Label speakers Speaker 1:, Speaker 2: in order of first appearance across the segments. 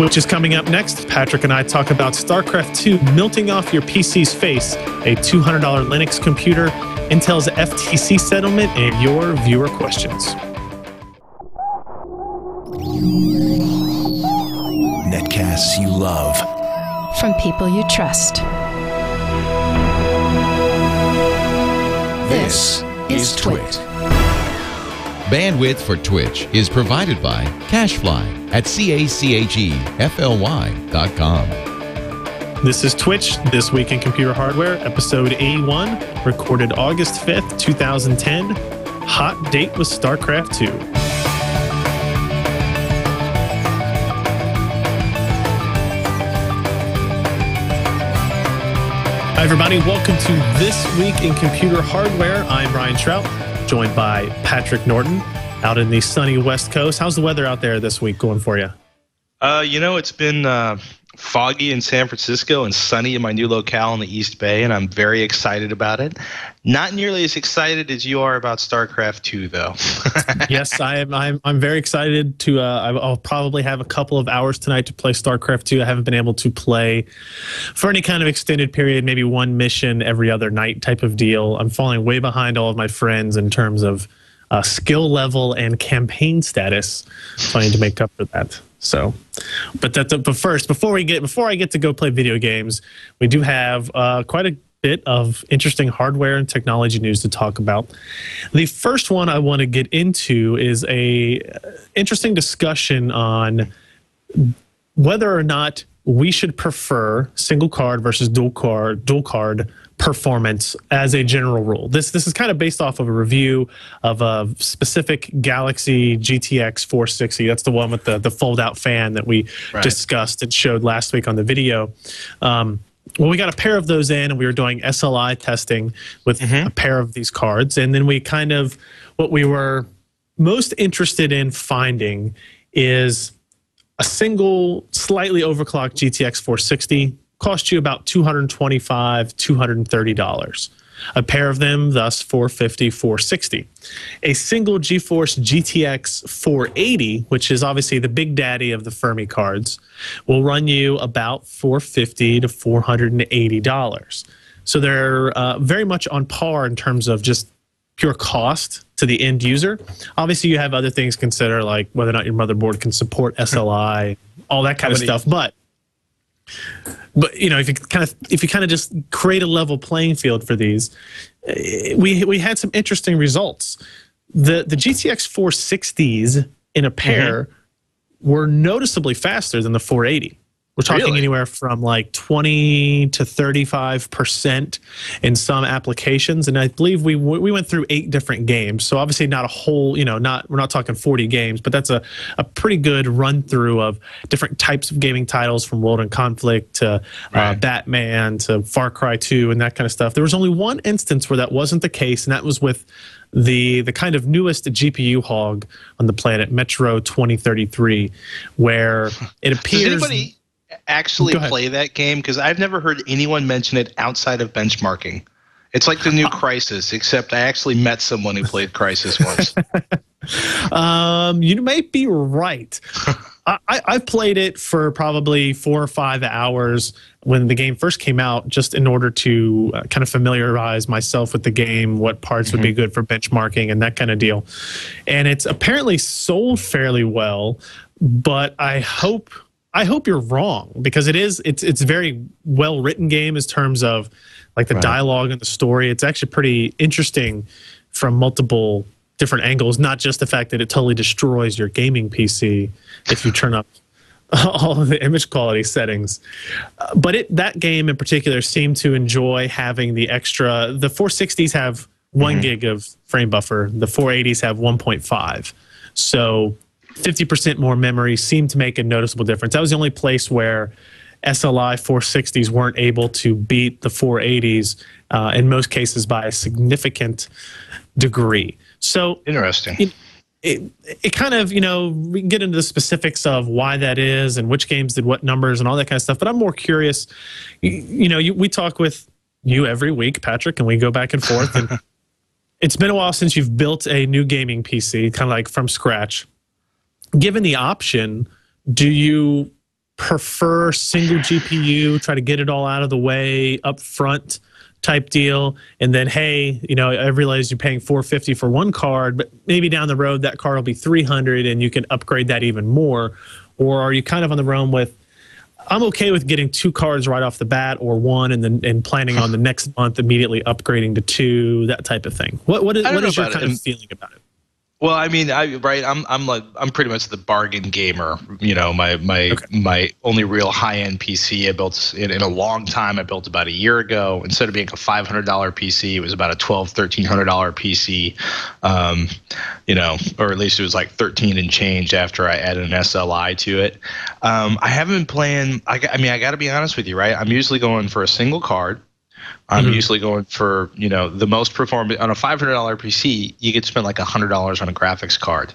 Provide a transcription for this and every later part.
Speaker 1: Twitch is coming up next. Patrick and I talk about StarCraft II melting off your PC's face, a $200 Linux computer, Intel's FTC settlement, and your viewer questions.
Speaker 2: Netcasts you love.
Speaker 3: From people you trust.
Speaker 2: This is Twit.
Speaker 4: Bandwidth for Twitch is provided by CacheFly at CacheFly.com.
Speaker 1: This is Twitch, This Week in Computer Hardware, episode 81, recorded August 5th, 2010. Hot date with StarCraft II. Hi, everybody. Welcome to This Week in Computer Hardware. I'm Ryan Shrout, joined by Patrick Norton out in the sunny West Coast. How's the weather out there this week going for you?
Speaker 5: It's been foggy in San Francisco and sunny in my new locale in the East Bay, and I'm very excited about it. Not nearly as excited as you are about StarCraft II, though.
Speaker 1: Yes, I'm very excited to. I'll probably have a couple of hours tonight to play StarCraft II. I haven't been able to play for any kind of extended period, maybe one mission every other night type of deal. I'm falling way behind all of my friends in terms of skill level and campaign status, so I need to make up for that. So, but first, before I get to go play video games, we do have quite a bit of interesting hardware and technology news to talk about. The first one I want to get into is a interesting discussion on whether or not we should prefer single card versus dual card performance as a general rule. This is kind of based off of a review of a specific Galaxy GTX 460. That's the one with the fold-out fan that we discussed and showed last week on the video. Well, we got a pair of those in, and we were doing SLI testing with a pair of these cards. And then we what we were most interested in finding is a single, slightly overclocked GTX 460 cost you about $225, $230. A pair of them, thus $450, $460. A single GeForce GTX 480, which is obviously the big daddy of the Fermi cards, will run you about $450 to $480. So they're very much on par in terms of just pure cost to the end user. Obviously, you have other things to consider, like whether or not your motherboard can support SLI, all that kind of stuff. But you know, if you kind of just create a level playing field for these, we had some interesting results. The GTX 460s in a pair were noticeably faster than the 480. We're talking anywhere from like 20 to 35% in some applications, and I believe we went through 8 different games. So obviously not a whole, we're not talking 40 games, but that's a pretty good run through of different types of gaming titles, from World and Conflict to Batman to Far Cry 2 and that kind of stuff. There was only one instance where that wasn't the case, and that was with the kind of newest GPU hog on the planet, Metro 2033, where it appears.
Speaker 5: Does anybody actually play that game? Because I've never heard anyone mention it outside of benchmarking. It's like the new Crysis, except I actually met someone who played Crysis once.
Speaker 1: You may be right. I've played it for probably 4 or 5 hours when the game first came out, just in order to kind of familiarize myself with the game, what parts would be good for benchmarking and that kind of deal. And it's apparently sold fairly well, but I hope you're wrong, because it's a very well written game in terms of like the dialogue and the story. It's actually pretty interesting from multiple different angles, not just the fact that it totally destroys your gaming PC if you turn up all of the image quality settings. But that game in particular seemed to enjoy having the extra. The 460s have 1 gig of frame buffer. The 480s have 1.5. So 50% more memory seemed to make a noticeable difference. That was the only place where SLI 460s weren't able to beat the 480s in most cases by a significant degree. So
Speaker 5: interesting.
Speaker 1: It kind of, we can get into the specifics of why that is and which games did what numbers and all that kind of stuff. But I'm more curious, we talk with you every week, Patrick, and we go back and forth. And it's been a while since you've built a new gaming PC, kind of like from scratch. Given the option, do you prefer single GPU, try to get it all out of the way up front type deal, and then, hey, I realize you're paying $450 for one card, but maybe down the road that card will be $300 and you can upgrade that even more? Or are you kind of on the realm with, I'm okay with getting 2 cards right off the bat, or 1, and planning on the next month immediately upgrading to 2, that type of thing? What is your kind of feeling about it?
Speaker 5: Well, I mean, I'm pretty much the bargain gamer. My only real high-end PC I built in a long time. I built about a year ago. Instead of being a $500 PC, it was about a $1,200-$1,300 PC. Or at least it was like 13 and change after I added an SLI to it. I haven't been playing. I got to be honest with you, right? I'm usually going for a single card. I'm usually going for, the most performant. On a $500 PC, you could spend like $100 on a graphics card.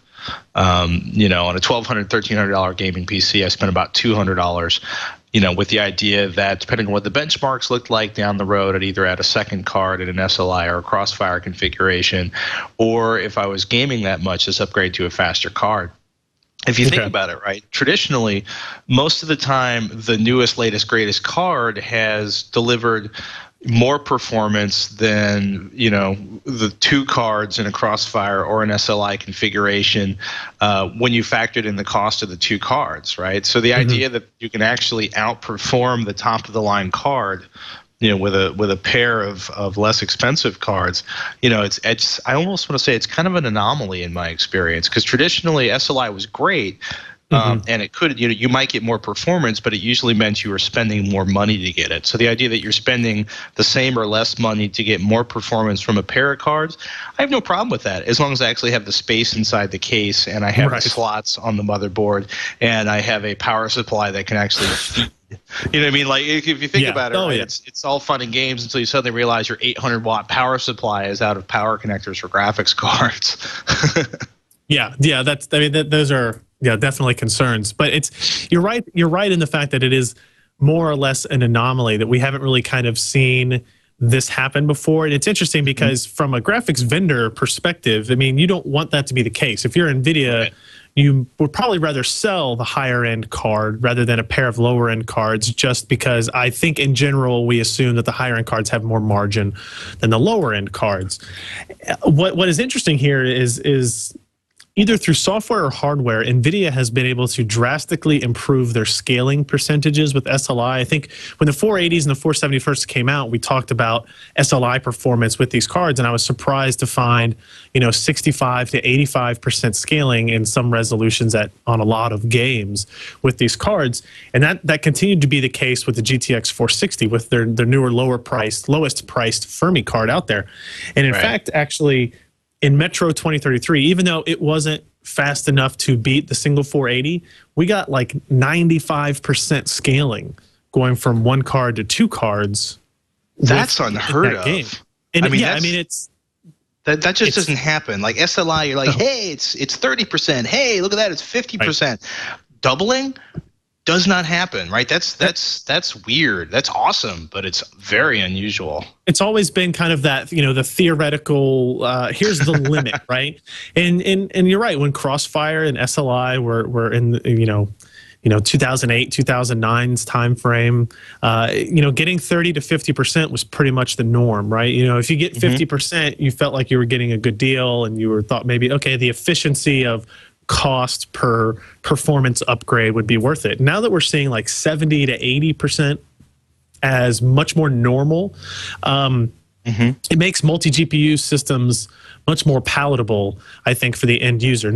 Speaker 5: On a $1,200, $1,300 gaming PC, I spent about $200, with the idea that depending on what the benchmarks looked like down the road, I'd either add a second card in an SLI or a Crossfire configuration, or if I was gaming that much, just upgrade to a faster card. If you think about it, right, traditionally, most of the time, the newest, latest, greatest card has delivered more performance than the 2 cards in a Crossfire or an SLI configuration when you factored in the cost of the 2 cards, right? So the idea that you can actually outperform the top of the line card, with a pair of less expensive cards, it's I almost want to say it's kind of an anomaly in my experience, because traditionally SLI was great. And it could, you might get more performance, but it usually meant you were spending more money to get it. So the idea that you're spending the same or less money to get more performance from a pair of cards, I have no problem with that, as long as I actually have the space inside the case, and I have the slots on the motherboard, and I have a power supply that can actually feed. You know what I mean? Like, if you think about it, right, it's all fun and games until you suddenly realize your 800-watt power supply is out of power connectors for graphics cards.
Speaker 1: Those are definitely concerns. But you're right in the fact that it is more or less an anomaly, that we haven't really kind of seen this happen before. And it's interesting because from a graphics vendor perspective, I mean, you don't want that to be the case. If you're NVIDIA, you would probably rather sell the higher end card rather than a pair of lower end cards, just because I think in general we assume that the higher end cards have more margin than the lower end cards. What is interesting here is either through software or hardware, NVIDIA has been able to drastically improve their scaling percentages with SLI. I think when the 480s and the 471st came out, we talked about SLI performance with these cards, and I was surprised to find 65 to 85% scaling in some resolutions on a lot of games with these cards. And that continued to be the case with the GTX 460, with their newer, lowest priced Fermi card out there. And in fact, actually, in Metro 2033, even though it wasn't fast enough to beat the single 480, we got like 95% scaling going from 1 card to 2 cards.
Speaker 5: That's unheard of.
Speaker 1: Game. And
Speaker 5: that just doesn't happen. Like SLI, you're like, hey, it's 30%. Hey, look at that, it's 50%. Right. Doubling does not happen, right? That's weird. That's awesome, but it's very unusual. It's
Speaker 1: always been kind of that, the theoretical, here's the limit, right? And you're right, when Crossfire and SLI were in, 2008, 2009's time frame, getting 30 to 50% was pretty much the norm, right? If you get 50%, you felt like you were getting a good deal, and you thought maybe, okay, the efficiency of cost per performance upgrade would be worth it. Now that we're seeing like 70 to 80% as much more normal, it makes multi-GPU systems much more palatable, I think, for the end user.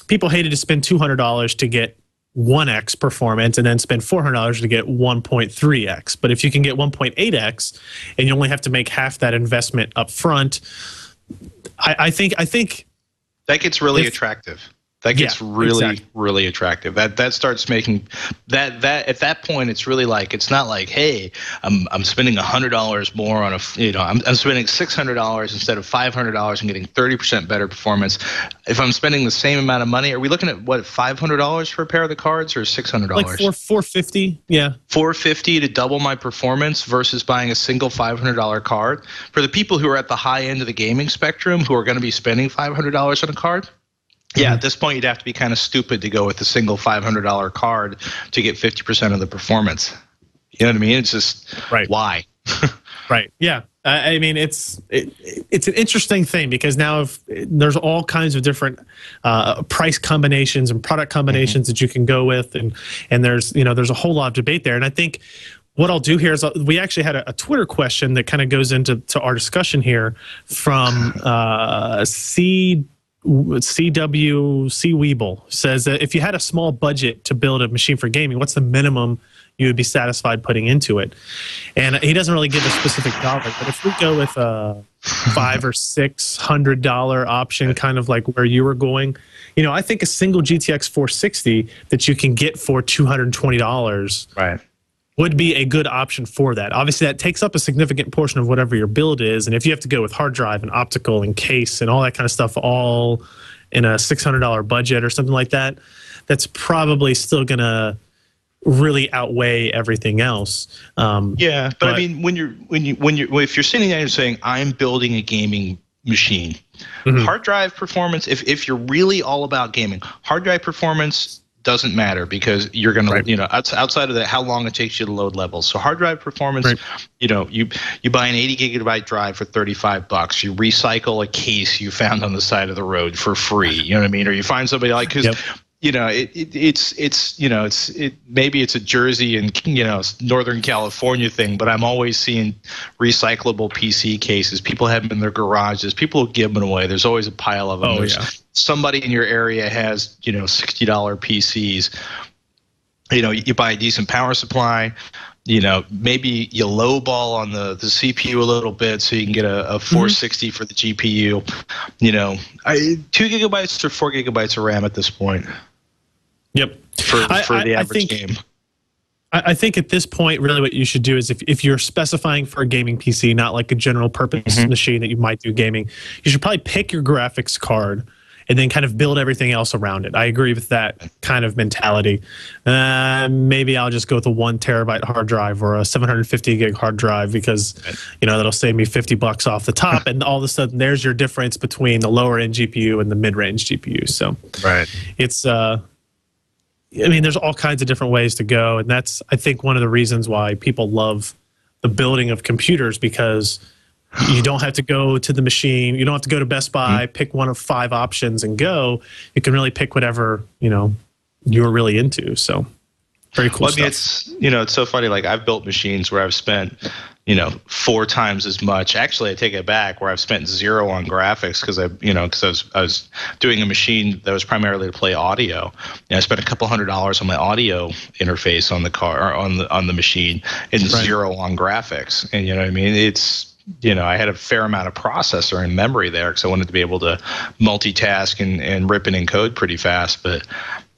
Speaker 1: People hated to spend $200 to get 1x performance and then spend $400 to get 1.3x. But if you can get 1.8x and you only have to make half that investment up front, I think
Speaker 5: that gets really attractive. That gets really attractive. That starts making that at that point, it's really like, it's not like, hey, I'm spending $100 more on I'm spending $600 instead of $500 and getting 30% better performance. If I'm spending the same amount of money, are we looking at what, $500 for a pair of the cards, or $600?
Speaker 1: Like $450, yeah.
Speaker 5: $450 to double my performance versus buying a single $500 card. For the people who are at the high end of the gaming spectrum, who are going to be spending $500 on a card, Yeah, at this point, you'd have to be kind of stupid to go with a single $500 card to get 50% of the performance. You know what I mean? It's just, why?
Speaker 1: Right. Yeah. I mean, it's an interesting thing because now there's all kinds of different price combinations and product combinations that you can go with, and there's a whole lot of debate there. And I think what I'll do here is we actually had a Twitter question that kind of goes into our discussion here from CWC Weeble. Says that if you had a small budget to build a machine for gaming, what's the minimum you would be satisfied putting into it? And he doesn't really give a specific dollar, but if we go with a $500 or $600 option, kind of like where you were going, I think a single GTX 460 that you can get for $220 would be a good option for that. Obviously, that takes up a significant portion of whatever your build is, and if you have to go with hard drive and optical and case and all that kind of stuff all in a $600 budget or something like that, that's probably still going to really outweigh everything else.
Speaker 5: Yeah, but I mean, if you're sitting there and saying, I'm building a gaming machine, hard drive performance, if you're really all about gaming, hard drive performance doesn't matter because you're going to, outside of that, how long it takes you to load levels. So hard drive performance, you buy an 80 gigabyte drive for $35. You recycle a case you found on the side of the road for free. You know what I mean? Or you find somebody like, because maybe it's a Jersey and Northern California thing, but I'm always seeing recyclable PC cases. People have them in their garages. People give them away. There's always a pile of them. Somebody in your area has $60 PCs. You buy a decent power supply. Maybe you lowball on the CPU a little bit so you can get a 460 for the GPU. 2 gigabytes or 4 gigabytes of RAM at this point.
Speaker 1: Yep.
Speaker 5: For the average game.
Speaker 1: I think at this point, really what you should do is if you're specifying for a gaming PC, not like a general purpose machine that you might do gaming, you should probably pick your graphics card and then kind of build everything else around it. I agree with that kind of mentality. Maybe I'll just go with a 1 terabyte hard drive or a 750 gig hard drive because, that'll save me $50 off the top. And all of a sudden there's your difference between the lower end GPU and the mid range GPU. So it's, there's all kinds of different ways to go. And that's, I think, one of the reasons why people love the building of computers, because you don't have to go to the machine. You don't have to go to Best Buy, pick one of 5 options and go. You can really pick whatever, you're really into. So very cool stuff.
Speaker 5: It's so funny. Like, I've built machines where I've spent, 4 times as much. Actually, I take it back, where I've spent 0 on graphics because I was doing a machine that was primarily to play audio. And I spent a couple $100 on my audio interface on the car, or on the machine, and 0 on graphics. And you know what I mean? It's, I had a fair amount of processor and memory there because I wanted to be able to multitask and rip and encode pretty fast. But,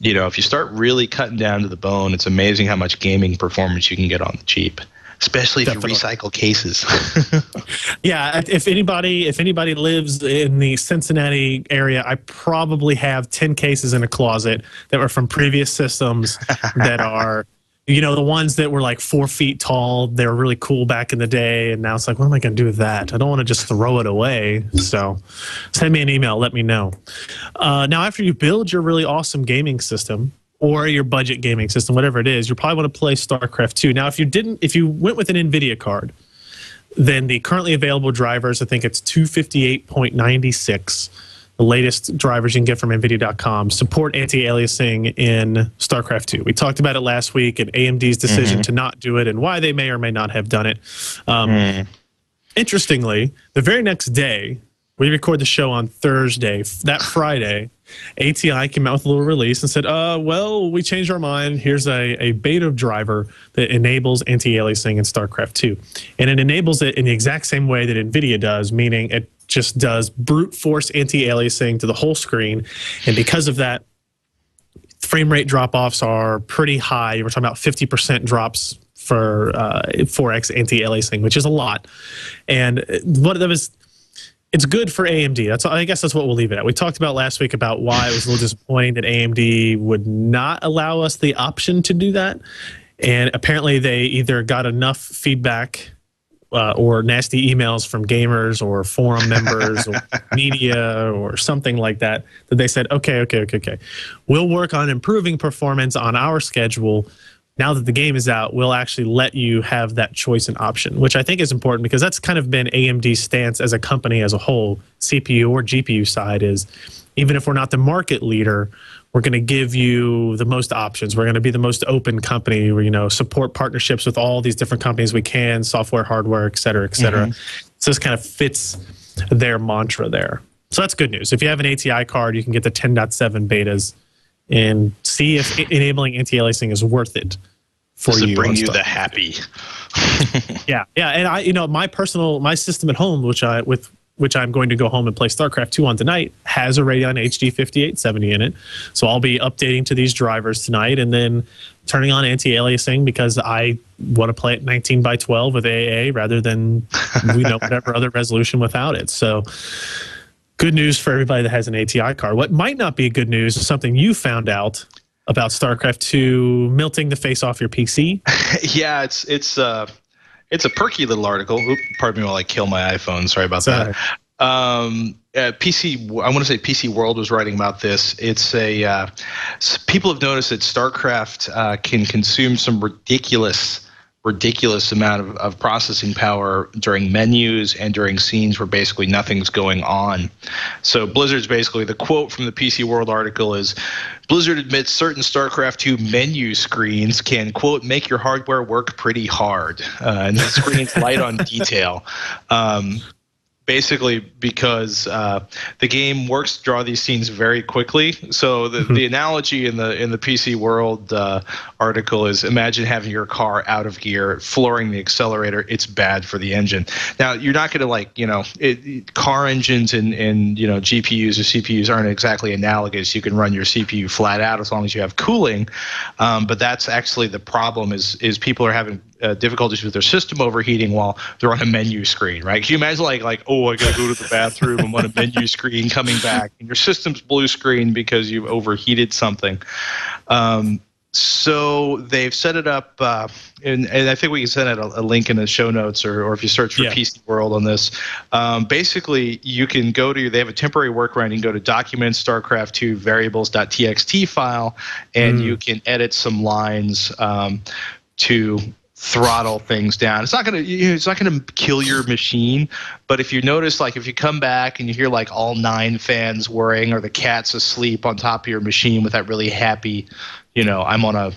Speaker 5: if you start really cutting down to the bone, it's amazing how much gaming performance you can get on the cheap, especially if you recycle cases.
Speaker 1: Yeah, if anybody lives in the Cincinnati area, I probably have 10 cases in a closet that were from previous systems that are... the ones that were like 4 feet tall, they were really cool back in the day. And now it's like, what am I going to do with that? I don't want to just throw it away. So send me an email. Let me know. Now, after you build your really awesome gaming system or your budget gaming system, whatever it is, you probably want to play StarCraft II. Now, if you went with an NVIDIA card, then the currently available drivers, I think it's 258.96. The latest drivers you can get from NVIDIA.com support anti-aliasing in StarCraft II. We talked about it last week and AMD's decision to not do it and why they may or may not have done it. Interestingly, the very next day, we record the show on Thursday. That Friday, ATI came out with a little release and said, we changed our mind. Here's a beta driver that enables anti-aliasing in StarCraft II. And it enables it in the exact same way that NVIDIA does, meaning it just does brute force anti-aliasing to the whole screen. And because of that, frame rate drop-offs are pretty high. We're talking about 50% drops for 4x anti-aliasing, which is a lot. And it's good for AMD. I guess that's what we'll leave it at. We talked about last week about why it was a little disappointing that AMD would not allow us the option to do that. And apparently they either got enough feedback or nasty emails from gamers or forum members or media or something like that, that they said, okay, we'll work on improving performance on our schedule. Now that the game is out, we'll actually let you have that choice and option, which I think is important because that's kind of been AMD's stance as a company as a whole, CPU or GPU side, is even if we're not the market leader, we're going to give you the most options. We're going to be the most open company. We, support partnerships with all these different companies we can, software, hardware, et cetera, et cetera. So this kind of fits their mantra there. So that's good news. If you have an ATI card, you can get the 10.7 betas and see if enabling anti-aliasing is worth it for you.
Speaker 5: To bring you the happy.
Speaker 1: Yeah. And my system at home, which I'm going to go home and play StarCraft II on tonight, has a Radeon HD 5870 in it. So I'll be updating to these drivers tonight and then turning on anti-aliasing because I want to play it 19 by 12 with AA rather than whatever other resolution without it. So good news for everybody that has an ATI card. What might not be good news is something you found out about StarCraft II melting the face off your PC.
Speaker 5: Yeah, it's a perky little article. Pardon me while I kill my iPhone. Sorry about that. I want to say PC World was writing about this. It's people have noticed that StarCraft can consume some ridiculous amount of processing power during menus and during scenes where basically nothing's going on. So Blizzard's basically, the quote from the PC World article is, Blizzard admits certain StarCraft II menu screens can, quote, make your hardware work pretty hard. And the screen's light on detail. Basically because the game works to draw these scenes very quickly. So the analogy in the PC World article is, imagine having your car out of gear, flooring the accelerator. It's bad for the engine. Now, you're not going to car engines and GPUs or CPUs aren't exactly analogous. You can run your CPU flat out as long as you have cooling. But that's actually the problem is people are having difficulties with their system overheating while they're on a menu screen, right? Can you imagine oh, I gotta go to the bathroom, I'm on a menu screen coming back, and your system's blue screen because you've overheated something. So they've set it up, and I think we can send out a link in the show notes, or if you search for PC World on this. Basically, you can go to, they have a temporary workaround. You can go to Documents, StarCraft II Variables.txt file, and you can edit some lines to throttle things down. It's not gonna kill your machine, but if you notice, if you come back and you hear all 9 fans whirring or the cat's asleep on top of your machine with that really happy, I'm on a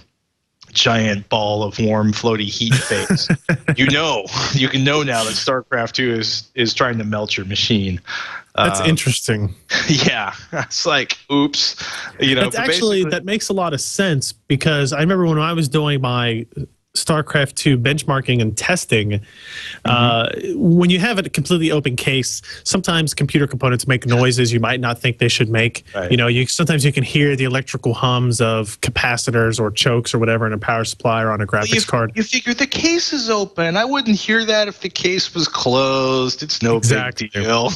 Speaker 5: giant ball of warm floaty heat face, you can know now that StarCraft II is trying to melt your machine.
Speaker 1: That's interesting.
Speaker 5: Yeah, it's oops.
Speaker 1: That's actually, that makes a lot of sense because I remember when I was doing my StarCraft II benchmarking and testing, when you have a completely open case, sometimes computer components make noises you might not think they should make. Right. Sometimes you can hear the electrical hums of capacitors or chokes or whatever in a power supply or on a graphics card. You
Speaker 5: figure the case is open. I wouldn't hear that if the case was closed. It's no big deal.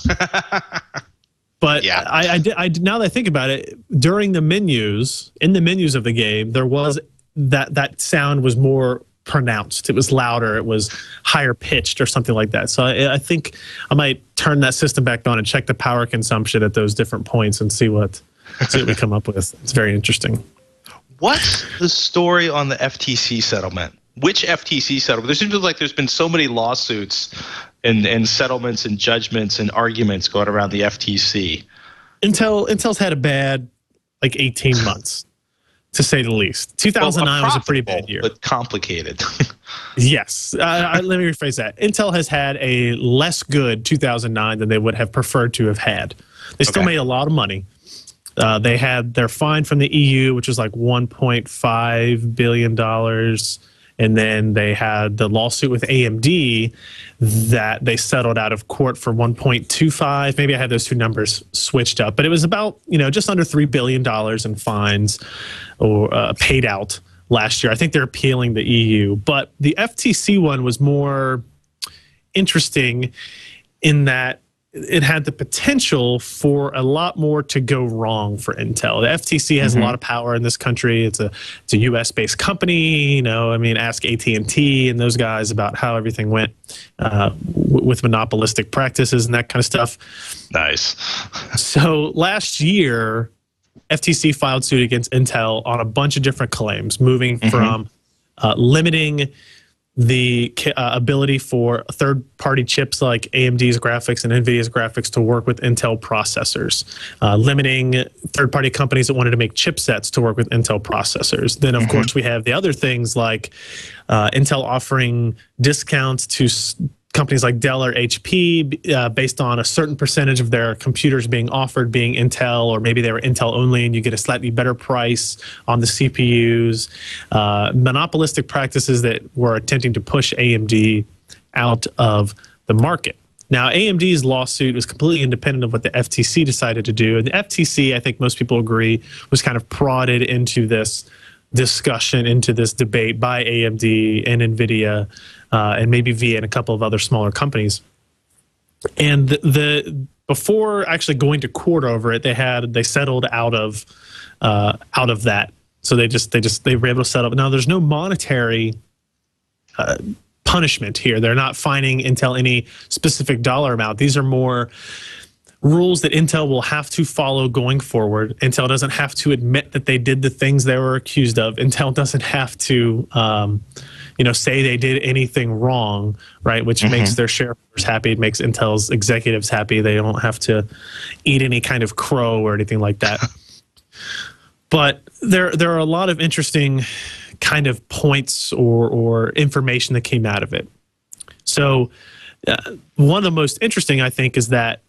Speaker 1: But yeah. I now that I think about it, during the menus, in the menus of the game, there was that sound was more pronounced. It was louder. It was higher pitched or something like that. So I think I might turn that system back on and check the power consumption at those different points and see what we come up with. It's very interesting.
Speaker 5: What's the story on the FTC settlement? Which FTC settlement? There seems like there's been so many lawsuits and settlements and judgments and arguments going around the FTC.
Speaker 1: Intel's had a bad 18 months. To say the least. 2009 was a pretty bad year.
Speaker 5: But complicated.
Speaker 1: Yes. Let me rephrase that. Intel has had a less good 2009 than they would have preferred to have had. They still made a lot of money. They had their fine from the EU, which was $1.5 billion. And then they had the lawsuit with AMD that they settled out of court for 1.25. Maybe I have those two numbers switched up, but it was about just under $3 billion in fines or paid out last year. I think they're appealing the EU, but the FTC one was more interesting in that it had the potential for a lot more to go wrong for Intel. The FTC has a lot of power in this country. It's a U.S. based company. You know, I mean, ask AT&T and those guys about how everything went with monopolistic practices and that kind of stuff.
Speaker 5: Nice.
Speaker 1: So last year, FTC filed suit against Intel on a bunch of different claims, moving from limiting the ability for third-party chips like AMD's graphics and NVIDIA's graphics to work with Intel processors, limiting third-party companies that wanted to make chipsets to work with Intel processors. Then, of course, we have the other things like Intel offering discounts to companies like Dell or HP based on a certain percentage of their computers being offered being Intel, or maybe they were Intel only and you get a slightly better price on the CPUs. Monopolistic practices that were attempting to push AMD out of the market. Now, AMD's lawsuit was completely independent of what the FTC decided to do. And the FTC, I think most people agree, was kind of prodded into this discussion, into this debate by AMD and NVIDIA, and maybe VIA and a couple of other smaller companies. And before actually going to court over it, they settled out of that. So they were able to settle. Now there's no monetary punishment here. They're not fining Intel any specific dollar amount. These are more rules that Intel will have to follow going forward. Intel doesn't have to admit that they did the things they were accused of. Intel doesn't have to say they did anything wrong, right? Which makes their shareholders happy. It makes Intel's executives happy. They don't have to eat any kind of crow or anything like that. But there are a lot of interesting kind of points or information that came out of it. So one of the most interesting, I think, is that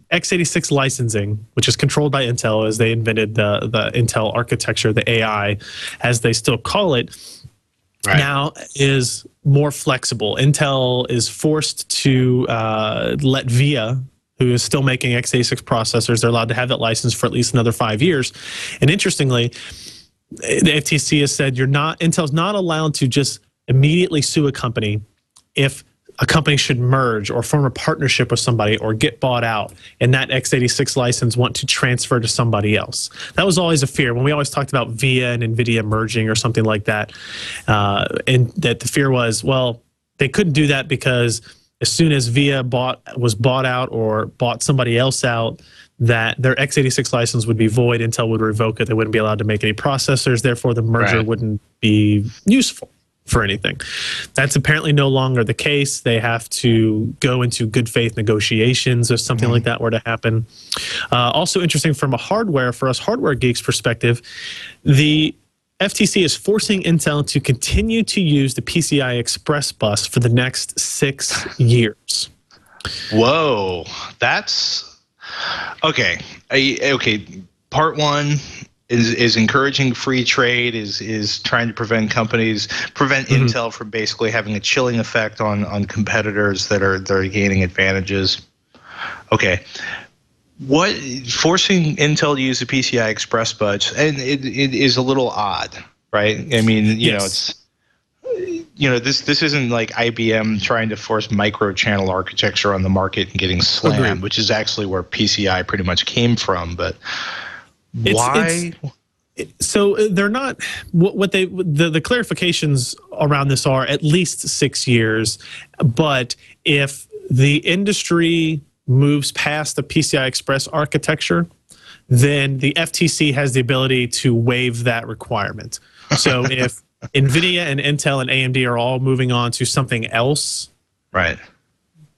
Speaker 1: x86 licensing, which is controlled by Intel as they invented the Intel architecture, the AI, as they still call it, now is more flexible. Intel is forced to let VIA, who is still making x86 processors, they're allowed to have that license for at least another 5 years. And interestingly, the FTC has said Intel's not allowed to just immediately sue a company if a company should merge or form a partnership with somebody or get bought out and that x86 license want to transfer to somebody else. That was always a fear when we always talked about VIA and NVIDIA merging or something like that. And that the fear was, well, they couldn't do that because as soon as VIA was bought out or bought somebody else out, that their x86 license would be void. Intel would revoke it. They wouldn't be allowed to make any processors. Therefore, the merger wouldn't be useful for anything. That's apparently no longer the case. They have to go into good faith negotiations if something like that were to happen. Also interesting from for us hardware geeks perspective, the FTC is forcing Intel to continue to use the PCI Express bus for the next 6 years.
Speaker 5: Whoa, that's okay. Part one is encouraging free trade, is trying to prevent Intel from basically having a chilling effect on competitors that are gaining advantages. Okay. What forcing Intel to use the PCI Express bus, and it is a little odd, right? I mean, this isn't like IBM trying to force micro-channel architecture on the market and getting slammed, which is actually where PCI pretty much came from. But why?
Speaker 1: So they're not the clarifications around this are at least 6 years, but if the industry moves past the PCI Express architecture, then the FTC has the ability to waive that requirement. So if NVIDIA and Intel and AMD are all moving on to something else,
Speaker 5: right?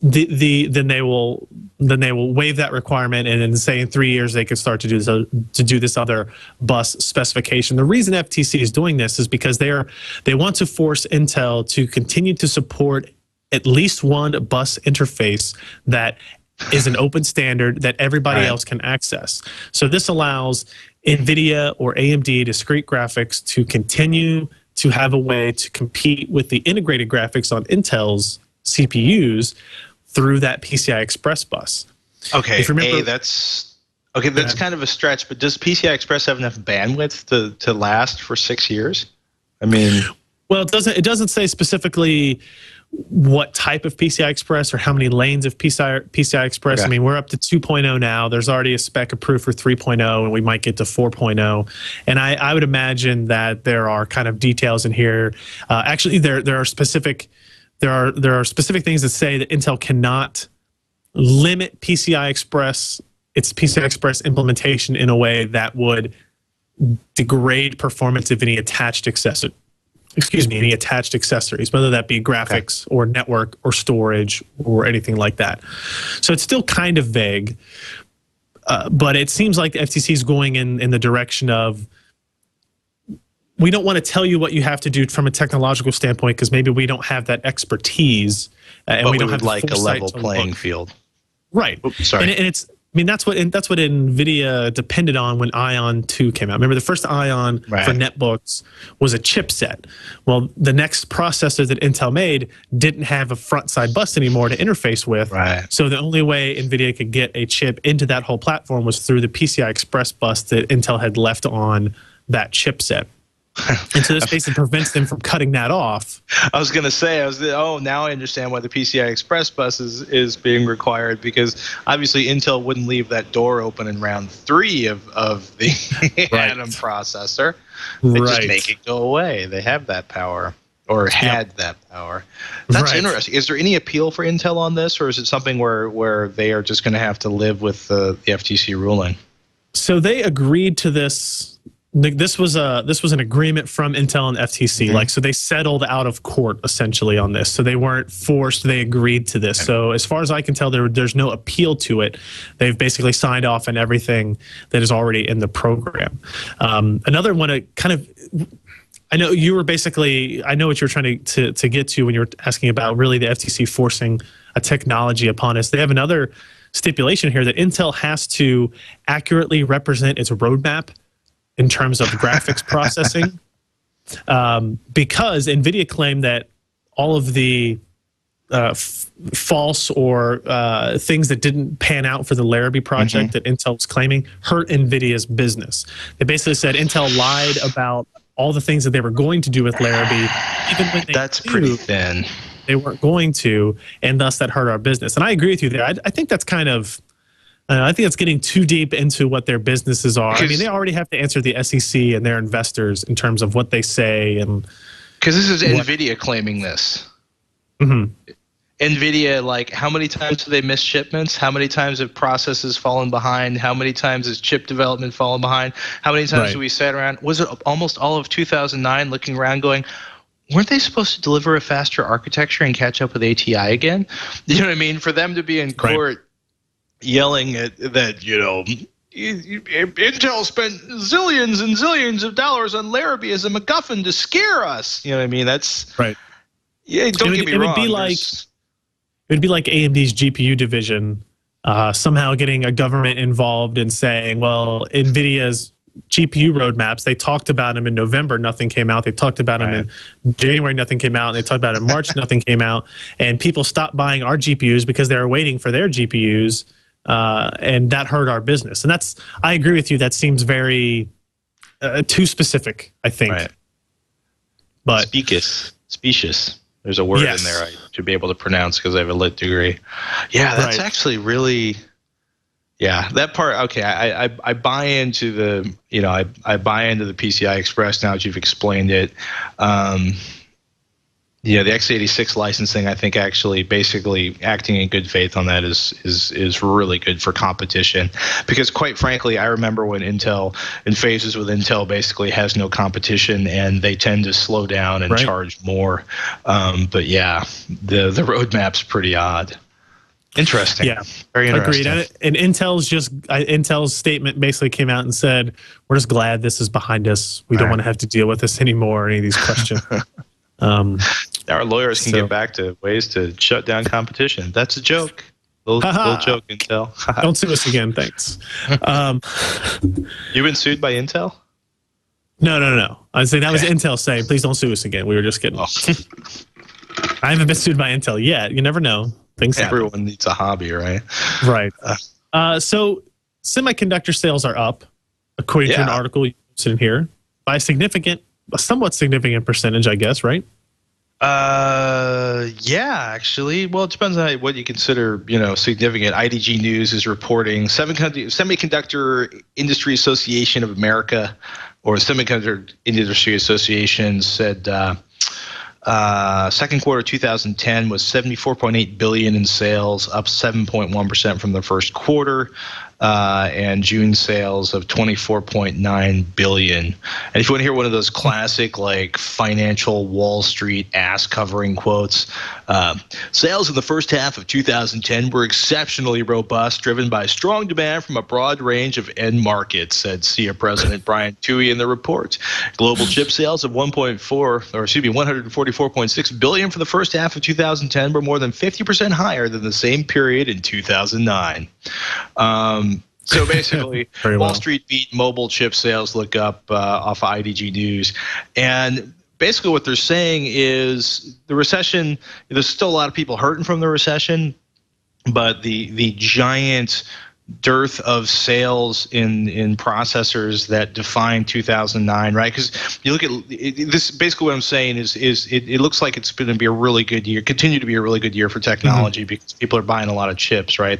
Speaker 1: Then they will waive that requirement, and then say in 3 years they could start to do this other bus specification. The reason FTC is doing this is because they want to force Intel to continue to support at least one bus interface that is an open standard that everybody else can access. So this allows NVIDIA or AMD discrete graphics to continue to have a way to compete with the integrated graphics on Intel's CPUs through that PCI Express bus.
Speaker 5: Okay, that's kind of a stretch, but does PCI Express have enough bandwidth to last for 6 years? I mean,
Speaker 1: well, it doesn't say specifically what type of PCI Express or how many lanes of PCI Express.
Speaker 5: Okay.
Speaker 1: I mean, we're up to 2.0 now. There's already a spec approved for 3.0, and we might get to 4.0. And I would imagine that there are kind of details in here. Actually, there are specific things that say that Intel cannot limit PCI Express, its PCI Express implementation in a way that would degrade performance of any attached accessories, whether that be graphics or network or storage or anything like that. So it's still kind of vague, but it seems like the FTC is going in the direction of, we don't want to tell you what you have to do from a technological standpoint because maybe we don't have that expertise, and
Speaker 5: but
Speaker 1: we don't have
Speaker 5: like a
Speaker 1: foresight
Speaker 5: level
Speaker 1: to
Speaker 5: playing
Speaker 1: look.
Speaker 5: field.
Speaker 1: Right.
Speaker 5: Oops, sorry.
Speaker 1: And it's, I mean, that's what NVIDIA depended on when Ion 2 came out. Remember, the first Ion for netbooks was a chipset. Well, the next processor that Intel made didn't have a front side bus anymore to interface with.
Speaker 5: Right.
Speaker 1: So the only way NVIDIA could get a chip into that whole platform was through the PCI Express bus that Intel had left on that chipset. And so this basically prevents them from cutting that off.
Speaker 5: I was going to say, now I understand why the PCI Express bus is being required, because obviously Intel wouldn't leave that door open in round 3 of the Atom processor. They just make it go away. They have that power, or had that power. That's interesting. Is there any appeal for Intel on this, or is it something where they are just going to have to live with the FTC ruling?
Speaker 1: So they agreed to this. This was an agreement from Intel and FTC. So they settled out of court essentially on this. So they weren't forced. They agreed to this. So as far as I can tell, there's no appeal to it. They've basically signed off on everything that is already in the program. Another one, I know you were basically, I know what you're trying to get to when you're asking about really the FTC forcing a technology upon us. They have another stipulation here that Intel has to accurately represent its roadmap in terms of graphics processing, because NVIDIA claimed that all of the false or things that didn't pan out for the Larrabee project that Intel was claiming hurt NVIDIA's business. They basically said Intel lied about all the things that they were going to do with Larrabee, even when they
Speaker 5: pretty thin.
Speaker 1: They weren't going to, and thus that hurt our business. And I agree with you there. I think that's kind of, I think it's getting too deep into what their businesses are. I mean, they already have to answer the SEC and their investors in terms of what they say. And
Speaker 5: because this is NVIDIA claiming this. NVIDIA, like, how many times have they missed shipments? How many times have processes fallen behind? How many times has chip development fallen behind? How many times have we sat around? Was it almost all of 2009 looking around going, weren't they supposed to deliver a faster architecture and catch up with ATI again? You know what I mean? For them to be in court yelling at that, Intel spent zillions and zillions of dollars on Larrabee as a MacGuffin to scare us. You know what I mean? That's yeah. Don't get me wrong. It
Speaker 1: would be like AMD's GPU division somehow getting a government involved and saying, well, NVIDIA's GPU roadmaps, they talked about them in November, nothing came out. They talked about them in January, nothing came out. And they talked about it in March, nothing came out. And people stopped buying our GPUs because they were waiting for their GPUs. And that hurt our business. And I agree with you. That seems very too specific, I think. But
Speaker 5: specious. There's a word in there I should be able to pronounce because I have a lit degree. Yeah, that's actually really, that part. Okay, I buy into the, I buy into the PCI Express now that you've explained it. Yeah, the x86 licensing, I think, actually basically acting in good faith on that is really good for competition. Because quite frankly, I remember when Intel, in phases with Intel, basically has no competition and they tend to slow down and charge more. But yeah, the roadmap's pretty odd. Interesting.
Speaker 1: Yeah,
Speaker 5: very interesting.
Speaker 1: Agreed. And Intel's statement basically came out and said, "We're just glad this is behind us. We don't want to have to deal with this anymore." Any of these questions.
Speaker 5: Our lawyers can get back to ways to shut down competition. That's a joke. Little joke, Intel.
Speaker 1: Don't sue us again, thanks.
Speaker 5: You've been sued by Intel?
Speaker 1: No. I was saying that was Intel saying, please don't sue us again. We were just kidding. I haven't been sued by Intel yet. You never know. Things happen.
Speaker 5: Everyone needs a hobby, right?
Speaker 1: Right. So semiconductor sales are up, according to an article you posted in here, by a somewhat significant percentage, I guess, right?
Speaker 5: Yeah, actually. Well, it depends on what you consider, significant. IDG News is reporting Semiconductor Industry Association of America, or Semiconductor Industry Association, said second quarter 2010 was $74.8 billion in sales, up 7.1% from the first quarter. And June sales of $24.9 billion. And if you want to hear one of those classic, like, financial Wall Street ass-covering quotes, sales in the first half of 2010 were exceptionally robust, driven by strong demand from a broad range of end markets, said SIA President Brian Toohey in the report. Global chip sales of 144.6 billion for the first half of 2010 were more than 50% higher than the same period in 2009. So basically, Wall Street beat, mobile chip sales look up off of IDG News. And basically what they're saying is the recession, there's still a lot of people hurting from the recession, but the giant dearth of sales in processors that defined 2009, right? Because you look at this, basically what I'm saying is it looks like it's going to be a really good year, continue to be a really good year for technology, because people are buying a lot of chips, right?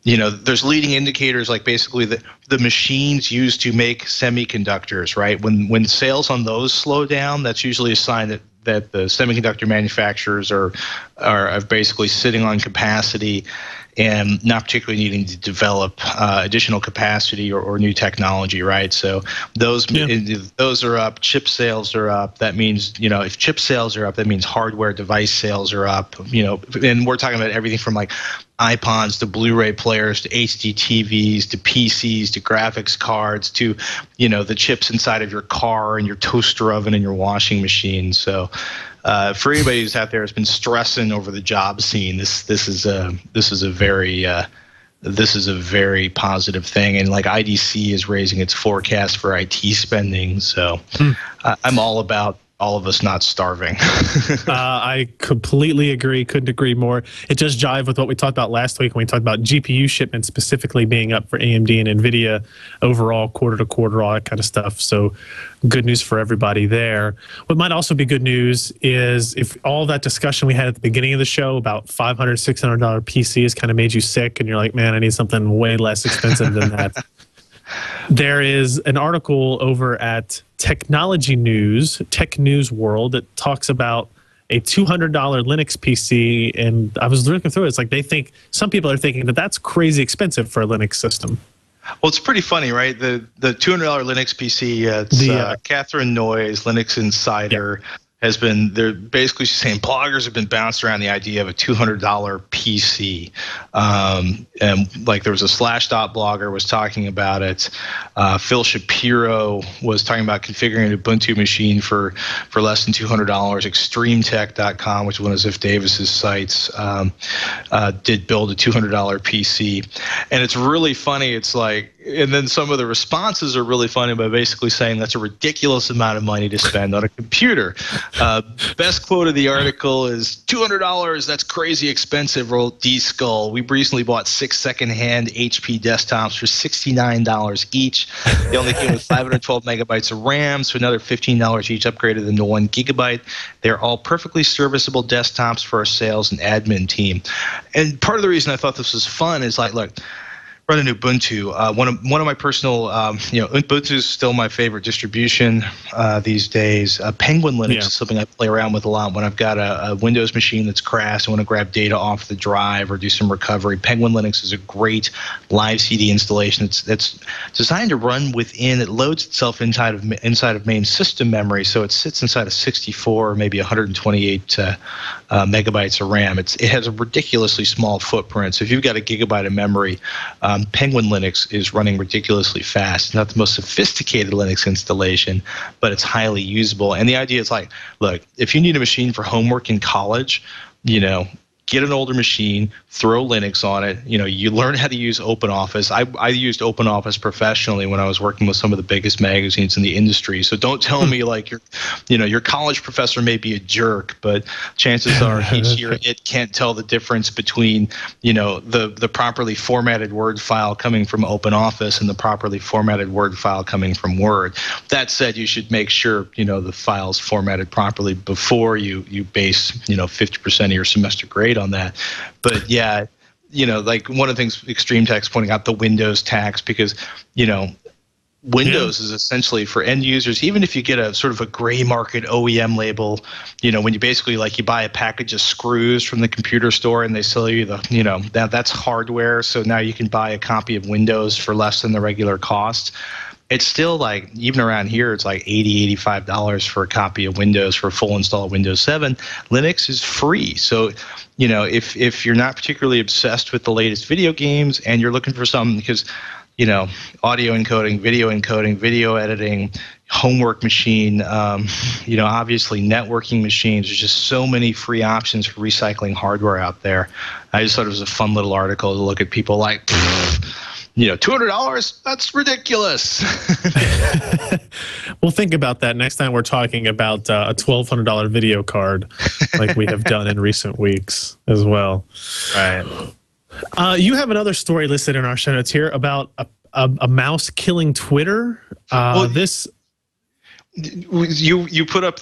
Speaker 5: There's leading indicators, like basically the machines used to make semiconductors, right? When sales on those slow down, that's usually a sign that the semiconductor manufacturers are basically sitting on capacity and not particularly needing to develop additional capacity or new technology, right? So those are up. Chip sales are up. That means, if chip sales are up, that means hardware device sales are up. And we're talking about everything from like iPods to Blu-ray players to HD TVs to PCs to graphics cards to, the chips inside of your car and your toaster oven and your washing machine. So for anybody who's out there has been stressing over the job scene, this is a very positive thing. And like IDC is raising its forecast for IT spending. So I'm all about all of us not starving.
Speaker 1: I completely agree. Couldn't agree more. It just jive with what we talked about last week when we talked about GPU shipments specifically being up for AMD and NVIDIA overall, quarter to quarter, all that kind of stuff. So good news for everybody there. What might also be good news is if all that discussion we had at the beginning of the show about $500, $600 PCs kind of made you sick and you're like, man, I need something way less expensive than that. There is an article over at Technology News, Tech News World, that talks about a $200 Linux PC, and I was looking through it. It's like some people are thinking that that's crazy expensive for a Linux system.
Speaker 5: Well, it's pretty funny, right? The $200 Linux PC, it's Catherine Noyes, Linux Insider. Yeah. They're basically saying bloggers have been bounced around the idea of a $200 PC. And like there was a Slashdot blogger was talking about it. Phil Shapiro was talking about configuring an Ubuntu machine for less than $200. ExtremeTech.com, which is one of Ziff Davis's sites, did build a $200 PC. And it's really funny. It's like, and then some of the responses are really funny by basically saying that's a ridiculous amount of money to spend on a computer. Best quote of the article is $200. That's crazy expensive, wrote D-Skull. We recently bought 6 secondhand HP desktops for $69 each. They only came with 512 megabytes of RAM, so another $15 each, upgraded them to 1 gigabyte. They're all perfectly serviceable desktops for our sales and admin team. And part of the reason I thought this was fun is like, look, running Ubuntu. One of my personal, Ubuntu is still my favorite distribution these days. Penguin Linux is something I play around with a lot when I've got a Windows machine that's crashed. I want to grab data off the drive or do some recovery. Penguin Linux is a great live CD installation. It's designed to run within. It loads itself inside of main system memory, so it sits inside of 64 or maybe 128 megabytes of RAM. It has a ridiculously small footprint. So if you've got a gigabyte of memory, Penguin Linux is running ridiculously fast. It's not the most sophisticated Linux installation, but it's highly usable. And the idea is like, look, if you need a machine for homework in college, get an older machine, throw Linux on it. You learn how to use OpenOffice. I used OpenOffice professionally when I was working with some of the biggest magazines in the industry. So don't tell me like your college professor may be a jerk, but chances are it can't tell the difference between the properly formatted Word file coming from OpenOffice and the properly formatted Word file coming from Word. That said, you should make sure the file's formatted properly before you base 50% of your semester grade on that. But yeah, like one of the things Extreme Tech's pointing out, the Windows tax, because Windows is essentially for end users, even if you get a sort of a gray market OEM label, when you basically you buy a package of screws from the computer store and they sell you that's hardware. So now you can buy a copy of Windows for less than the regular cost. It's still even around here, it's like $80, $85 for a copy of Windows for a full install of Windows 7. Linux is free. So, if you're not particularly obsessed with the latest video games and you're looking for something, because audio encoding, video editing, homework machine, obviously networking machines. There's just so many free options for recycling hardware out there. I just thought it was a fun little article to look at people like, $200, that's ridiculous.
Speaker 1: We'll think about that next time we're talking about a $1,200 video card like we have done in recent weeks as well.
Speaker 5: Right.
Speaker 1: You have another story listed in our show notes here about a mouse killing Twitter. You put up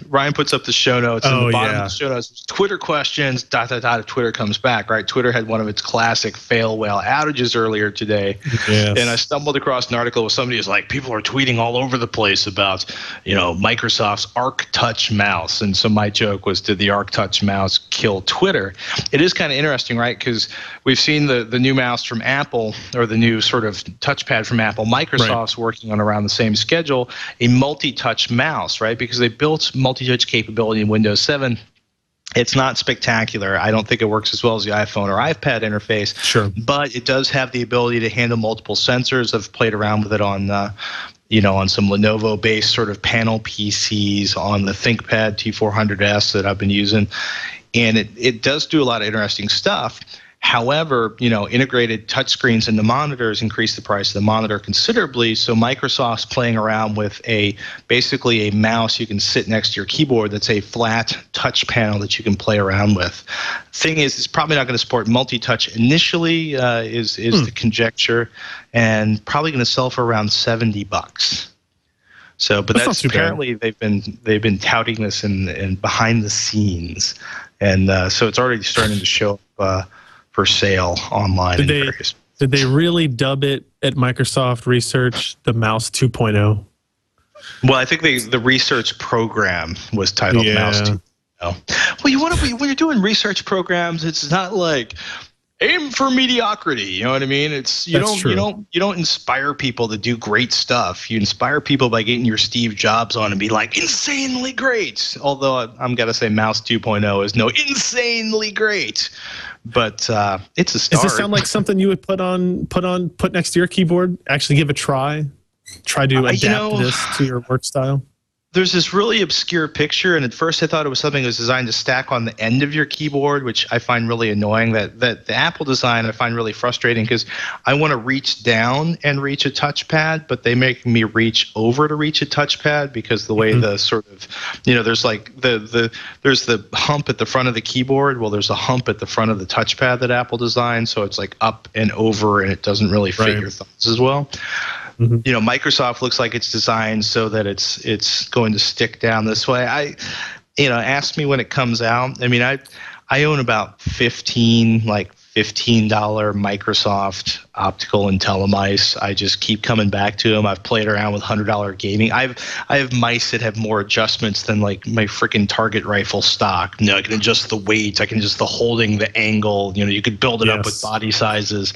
Speaker 1: Ryan puts up the show notes, and the bottom of the show notes, Twitter questions, ... Twitter comes back, right? Twitter had one of its classic fail whale outages earlier today. Yes. And I stumbled across an article where somebody was like, people are tweeting all over the place about, Microsoft's Arc Touch mouse. And so my joke was, did the Arc Touch mouse kill Twitter? It is kind of interesting, right? Because we've seen the new mouse from Apple, or the new sort of touchpad from Apple. Microsoft's working on around the same schedule, a multi-touch mouse, right? Because they built multi-touch capability in Windows 7. It's not spectacular. I don't think it works as well as the iPhone or iPad interface. Sure. But it does have the ability to handle multiple sensors. I've played around with it on on some Lenovo-based sort of panel PCs, on the ThinkPad T400S that I've been using. And it does do a lot of interesting stuff. However, integrated touchscreens in the monitors increase the price of the monitor considerably. So Microsoft's playing around with basically a mouse you can sit next to your keyboard that's a flat touch panel that you can play around with. Thing is, it's probably not going to support multi-touch initially, is the conjecture, and probably going to sell for around $70. So, but that's apparently they've been touting this in behind the scenes, and so it's already starting to show up for sale online. Did they really dub it at Microsoft Research the Mouse 2.0?
Speaker 5: Well, I think the research program was titled Mouse 2.0. Well, when you're doing research programs, it's not like aim for mediocrity. You know what I mean? It's you don't inspire people to do great stuff. You inspire people by getting your Steve Jobs on and be like insanely great. Although I'm gonna say Mouse 2.0 is no insanely great. But it's a start.
Speaker 1: Does this sound like something you would put next to your keyboard? Actually give a try? Try to adapt this to your work style?
Speaker 5: There's this really obscure picture, and at first I thought it was something that was designed to stack on the end of your keyboard, which I find really annoying. That the Apple design I find really frustrating, because I want to reach down and reach a touchpad, but they make me reach over to reach a touchpad, because the way the sort of, there's like there's the hump at the front of the keyboard. Well, there's a hump at the front of the touchpad that Apple designed, so it's like up and over, and it doesn't really fit your thumbs as well. Microsoft looks like it's designed so that it's going to stick down this way. Ask me when it comes out. I mean, I own about $15 Microsoft optical IntelliMice. I just keep coming back to them. I've played around with $100 gaming. I have mice that have more adjustments than like my freaking target rifle stock. I can adjust the weight. I can adjust the holding, the angle. You could build it up with body sizes.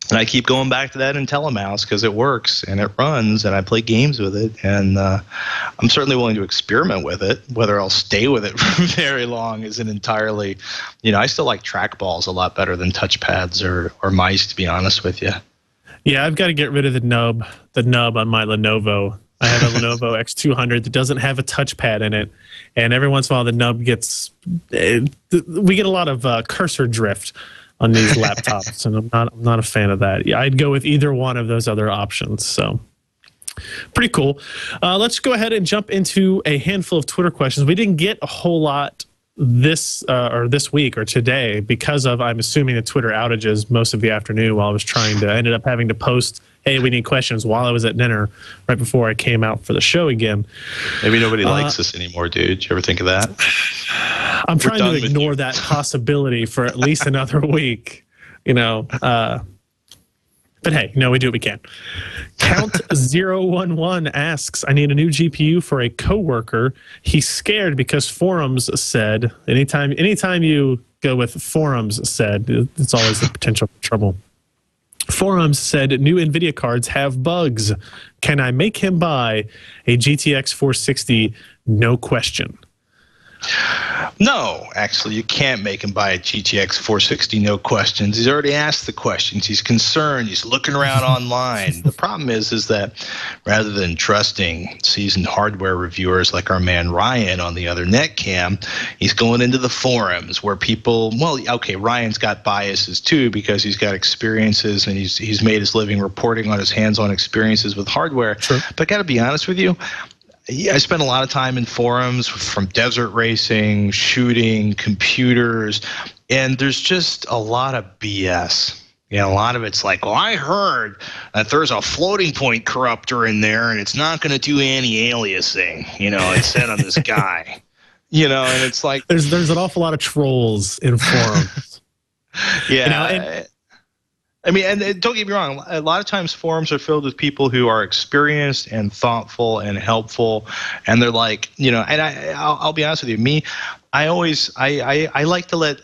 Speaker 5: And I keep going back to that IntelliMouse because it works and it runs, and I play games with it. And I'm certainly willing to experiment with it. Whether I'll stay with it for very long isn't entirely, I still like trackballs a lot better than touchpads or mice, to be honest with you.
Speaker 1: Yeah, I've got to get rid of the nub on my Lenovo I have a Lenovo X200 that doesn't have a touchpad in it, and every once in a while the nub gets. We get a lot of cursor drift on these laptops, and I'm not a fan of that. Yeah, I'd go with either one of those other options. So. Pretty cool. Let's go ahead and jump into a handful of Twitter questions. We didn't get a whole lot this week or today because of, I'm assuming, the Twitter outages most of the afternoon while I was ended up having to post, hey, we need questions while I was at dinner right before I came out for the show again.
Speaker 5: Maybe nobody likes us anymore, dude. Did you ever think of that?
Speaker 1: I'm trying to ignore that possibility for at least another week, but hey, we do what we can. Count011 asks, I need a new GPU for a coworker. He's scared because forums said, anytime you go with forums said, it's always a potential for trouble. Forums said new NVIDIA cards have bugs. Can I make him buy a GTX 460? No question.
Speaker 5: No, actually, you can't make him buy a GTX 460, no questions. He's already asked the questions. He's concerned. He's looking around online. The problem is that rather than trusting seasoned hardware reviewers like our man Ryan on the other netcam, he's going into the forums where people, Ryan's got biases too because he's got experiences and he's made his living reporting on his hands-on experiences with hardware. Sure. But I got to be honest with you, I spent a lot of time in forums from desert racing, shooting, computers, and there's just a lot of BS. A lot of it's like, well, I heard that there's a floating point corruptor in there, and it's not going to do anti-aliasing. It said on this guy. And it's like
Speaker 1: there's an awful lot of trolls in forums.
Speaker 5: Yeah. And don't get me wrong, a lot of times forums are filled with people who are experienced and thoughtful and helpful, and they're like, and I'll be honest with you, I like to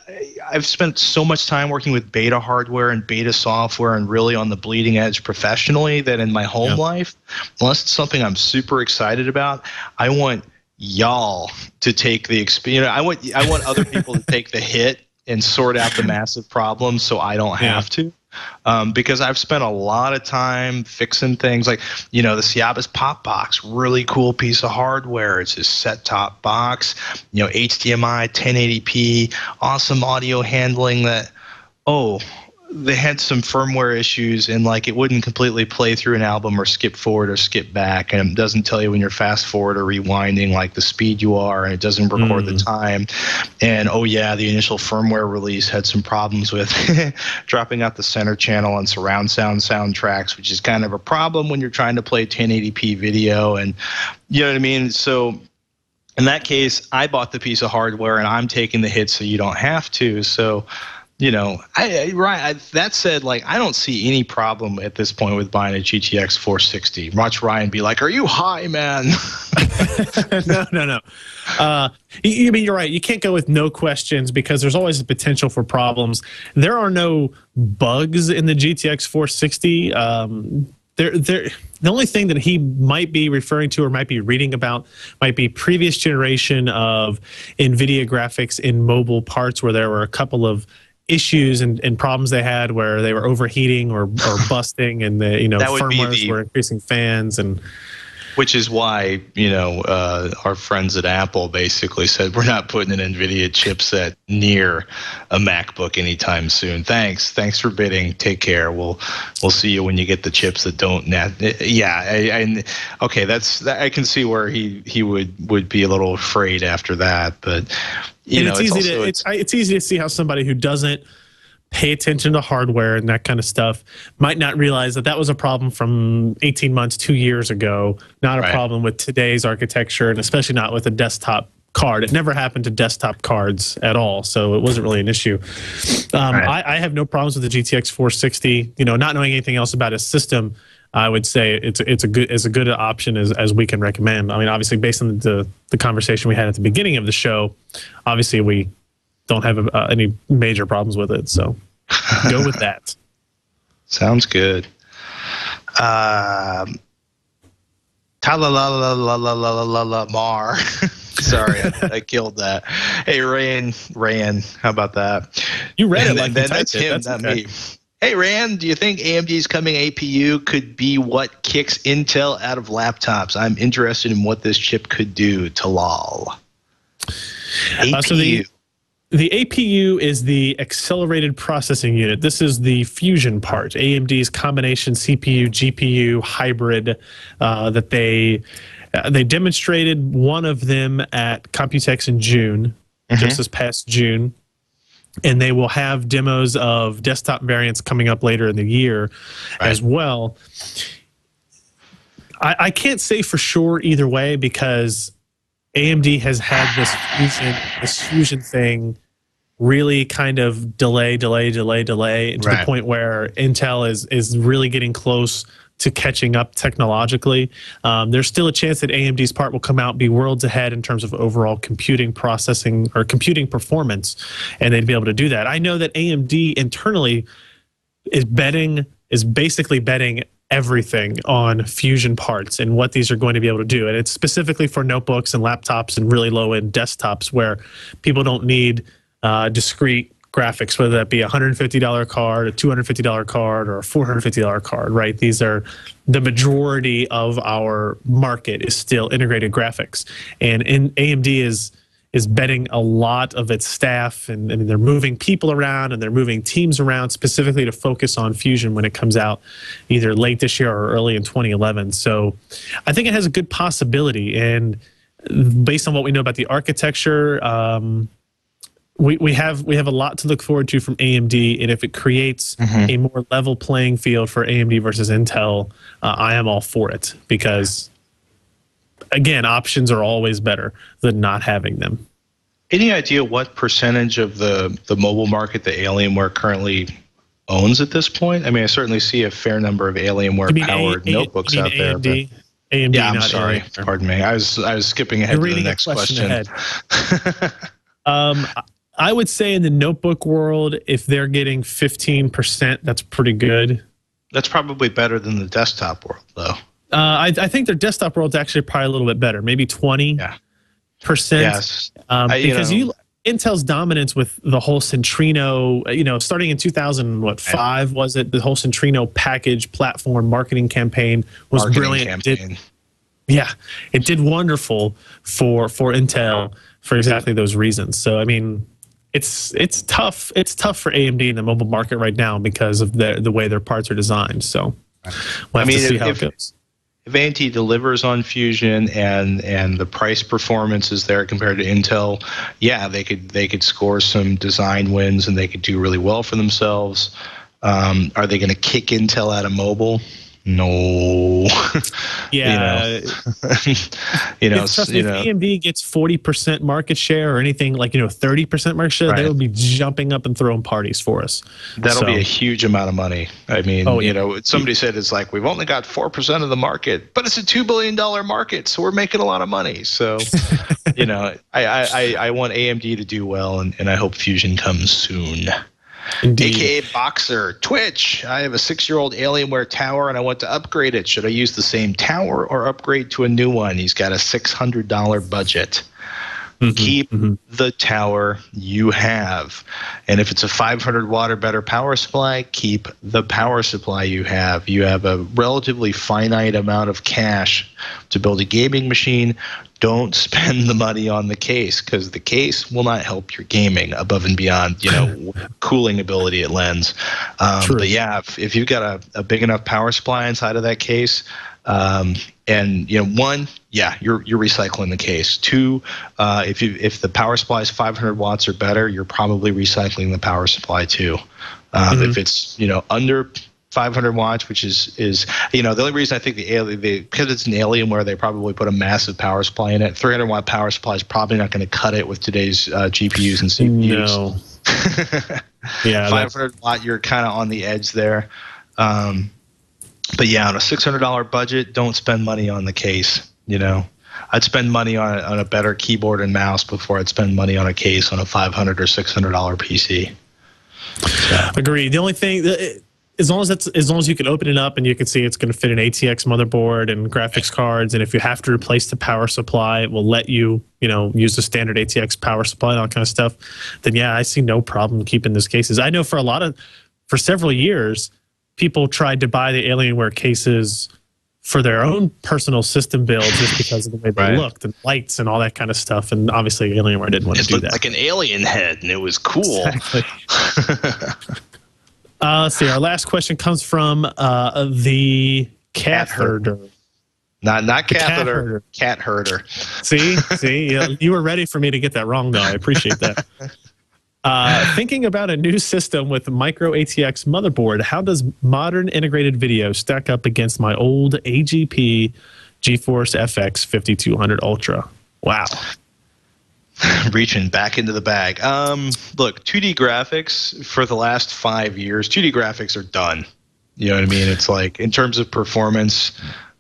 Speaker 5: I've spent so much time working with beta hardware and beta software and really on the bleeding edge professionally that in my home life, unless it's something I'm super excited about, I want y'all to take the experience. I want other people to take the hit and sort out the massive problems so I don't have to. Because I've spent a lot of time fixing things like, the Ciaba's Pop Box, really cool piece of hardware. It's a set-top box, HDMI, 1080p, awesome audio handling that, they had some firmware issues and it wouldn't completely play through an album or skip forward or skip back, and it doesn't tell you when you're fast forward or rewinding the speed you are, and it doesn't record the time. And the initial firmware release had some problems with dropping out the center channel on surround sound soundtracks, which is kind of a problem when you're trying to play 1080p video, and you know what I mean? So in that case, I bought the piece of hardware and I'm taking the hit so you don't have to. So that said, I don't see any problem at this point with buying a GTX 460. Watch Ryan be like, "Are you high, man?"
Speaker 1: No. You're right. You can't go with no questions because there's always the potential for problems. There are no bugs in the GTX 460. The only thing that he might be referring to or might be reading about might be previous generation of NVIDIA graphics in mobile parts where there were a couple of issues and problems they had where they were overheating or busting, and the firmwares were increasing fans, and
Speaker 5: which is why our friends at Apple basically said we're not putting an NVIDIA chipset near a MacBook anytime soon. Thanks for bidding. Take care. We'll see you when you get the chips that don't. I can see where he would be a little afraid after that, but.
Speaker 1: It's easy to see how somebody who doesn't pay attention to hardware and that kind of stuff might not realize that was a problem from 18 months, 2 years ago, not a problem with today's architecture, and especially not with a desktop card. It never happened to desktop cards at all, so it wasn't really an issue. I have no problems with the GTX 460. Not knowing anything else about his system, I would say it's a good option as we can recommend. I mean, obviously, based on the conversation we had at the beginning of the show, obviously we don't have any major problems with it. So go with that.
Speaker 5: Sounds good. Mar. Sorry, I killed that. Hey, Rayan, how about that?
Speaker 1: You read it
Speaker 5: like that's him, not me. Hey, Rand, do you think AMD's coming APU could be what kicks Intel out of laptops? I'm interested in what this chip could do to lol. APU.
Speaker 1: So the APU is the accelerated processing unit. This is the fusion part, AMD's combination CPU, GPU hybrid that they demonstrated one of them at Computex in June, just this past June. And they will have demos of desktop variants coming up later in the year as well. I can't say for sure either way because AMD has had this fusion thing really kind of delay to the point where Intel is really getting close to catching up technologically. There's still a chance that AMD's part will come out, be worlds ahead in terms of overall computing processing or computing performance, and they'd be able to do that. I know that AMD internally is basically betting everything on fusion parts and what these are going to be able to do. And it's specifically for notebooks and laptops and really low-end desktops where people don't need discrete graphics, whether that be a $150 card, a $250 card, or a $450 card, right? These are the majority of our market is still integrated graphics. And AMD is betting a lot of its staff, and they're moving people around and they're moving teams around specifically to focus on Fusion when it comes out either late this year or early in 2011. So I think it has a good possibility. And based on what we know about the architecture, we have a lot to look forward to from AMD, and if it creates a more level playing field for AMD versus Intel, I am all for it because, again, options are always better than not having them.
Speaker 5: Any idea what percentage of the mobile market that Alienware currently owns at this point? I mean, I certainly see a fair number of Alienware-powered notebooks out there.
Speaker 1: AMD,
Speaker 5: yeah, I'm
Speaker 1: not
Speaker 5: sorry.
Speaker 1: Alienware.
Speaker 5: Pardon me. I was skipping ahead to the next question.
Speaker 1: I would say in the notebook world, if they're getting 15%, that's pretty good.
Speaker 5: That's probably better than the desktop world, though.
Speaker 1: I think their desktop world's actually probably a little bit better, maybe 20%.
Speaker 5: Yes.
Speaker 1: Because Intel's dominance with the whole Centrino, starting in 2005 was it? The whole Centrino package platform marketing campaign was brilliant. It did wonderful for Intel for exactly those reasons. So I mean, it's tough. It's tough for AMD in the mobile market right now because of the way their parts are designed. So we'll have to see how it goes.
Speaker 5: If AMD delivers on Fusion and the price performance is there compared to Intel, yeah, they could score some design wins and they could do really well for themselves. Are they going to kick Intel out of mobile? No.
Speaker 1: Yeah. If AMD gets 40% market share or anything like 30% market share, they will be jumping up and throwing parties for us.
Speaker 5: That'll be a huge amount of money. I mean, somebody said it's like we've only got 4% of the market, but it's a $2 billion market, so we're making a lot of money. So, I want AMD to do well, and I hope Fusion comes soon.
Speaker 1: Indeed.
Speaker 5: AKA Boxer, Twitch. I have a 6-year-old Alienware tower and I want to upgrade it. Should I use the same tower or upgrade to a new one? He's got a $600 budget. Keep the tower you have. And if it's a 500 watt or better power supply, keep the power supply you have. You have a relatively finite amount of cash to build a gaming machine. Don't spend the money on the case because the case will not help your gaming above and beyond, cooling ability it lends. But yeah, if you've got a big enough power supply inside of that case, and one, you're recycling the case. Two, if the power supply is 500 watts or better, you're probably recycling the power supply too. If it's under 500 watts, which is the only reason I think because it's an Alienware, they probably put a massive power supply in it. 300 watt power supply is probably not going to cut it with today's GPUs and CPUs. No. 500 watt, you're kind of on the edge there. But yeah, on a $600 budget, don't spend money on the case. I'd spend money on a better keyboard and mouse before I'd spend money on a case on a $500 or $600 PC. So.
Speaker 1: Agreed. The only thing, as long as you can open it up and you can see it's going to fit an ATX motherboard and graphics cards, and if you have to replace the power supply, it will let you, use the standard ATX power supply and all kind of stuff. Then yeah, I see no problem keeping those cases. I know for a lot of for several years, people tried to buy the Alienware cases for their own personal system builds just because of the way they looked and lights and all that kind of stuff. And obviously Alienware didn't want to do that.
Speaker 5: It looked like an alien head, and it was cool.
Speaker 1: Exactly. Let's see. Our last question comes from the cat herder.
Speaker 5: Not catheter, cat herder.
Speaker 1: See, you were ready for me to get that wrong, though. I appreciate that. Thinking about a new system with micro ATX motherboard, how does modern integrated video stack up against my old AGP GeForce FX 5200 Ultra? Wow.
Speaker 5: Reaching back into the bag. Look, 2D graphics for the last 5 years, 2D graphics are done. You know what I mean? It's like, in terms of performance,